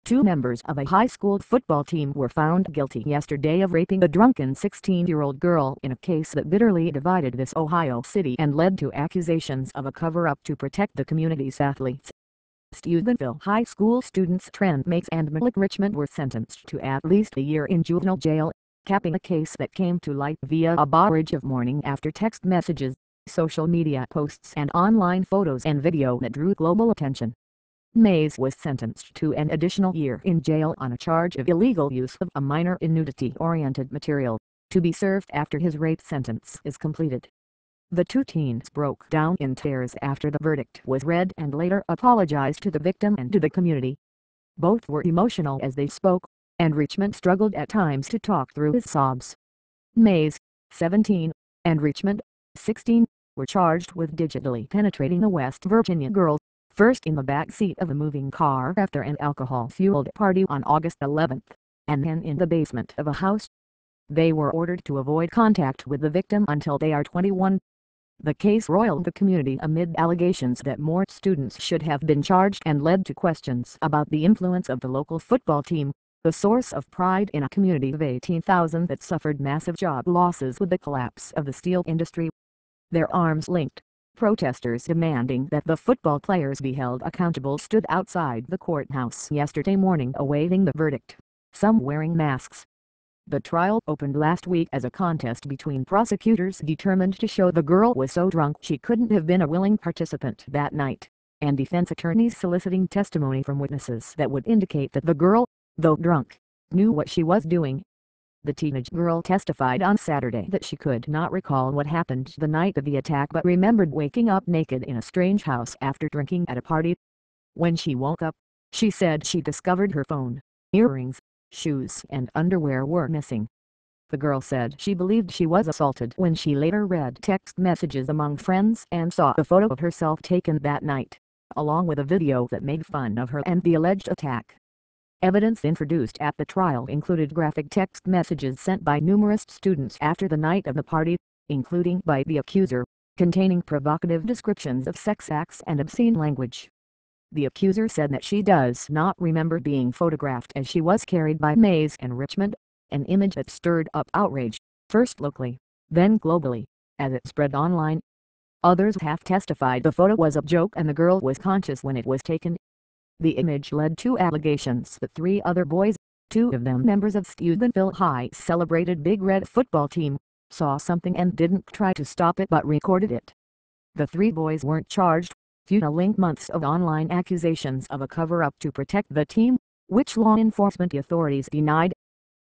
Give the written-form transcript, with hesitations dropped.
Two members of a high school football team were found guilty yesterday of raping a drunken 16-year-old girl in a case that bitterly divided this Ohio city and led to accusations of a cover-up to protect the community's athletes. Steubenville High School students Trent Makes and Malik Richmond were sentenced to at least a year in juvenile jail, capping a case that came to light via a barrage of morning after text messages, social media posts and online photos and video that drew global attention. Mays was sentenced to an additional year in jail on a charge of illegal use of a minor in nudity-oriented material, to be served after his rape sentence is completed. The two teens broke down in tears after the verdict was read and later apologized to the victim and to the community. Both were emotional as they spoke, and Richmond struggled at times to talk through his sobs. Mays, 17, and Richmond, 16, were charged with digitally penetrating a West Virginia girl, first in the back seat of a moving car after an alcohol-fueled party on August 11, and then in the basement of a house. They were ordered to avoid contact with the victim until they are 21. The case roiled the community amid allegations that more students should have been charged and led to questions about the influence of the local football team, the source of pride in a community of 18,000 that suffered massive job losses with the collapse of the steel industry. Their arms linked, protesters demanding that the football players be held accountable stood outside the courthouse yesterday morning awaiting the verdict, some wearing masks. The trial opened last week as a contest between prosecutors determined to show the girl was so drunk she couldn't have been a willing participant that night, and defense attorneys soliciting testimony from witnesses that would indicate that the girl, though drunk, knew what she was doing. The teenage girl testified on Saturday that she could not recall what happened the night of the attack but remembered waking up naked in a strange house after drinking at a party. When she woke up, she said she discovered her phone, earrings, shoes and underwear were missing. The girl said she believed she was assaulted when she later read text messages among friends and saw a photo of herself taken that night, along with a video that made fun of her and the alleged attack. Evidence introduced at the trial included graphic text messages sent by numerous students after the night of the party, including by the accuser, containing provocative descriptions of sex acts and obscene language. The accuser said that she does not remember being photographed as she was carried by Mays and Richmond, an image that stirred up outrage, first locally, then globally, as it spread online. Others have testified the photo was a joke and the girl was conscious when it was taken. The image led to allegations that three other boys, two of them members of Steubenville High's celebrated Big Red football team, saw something and didn't try to stop it but recorded it. The three boys weren't charged, fueling months of online accusations of a cover-up to protect the team, which law enforcement authorities denied.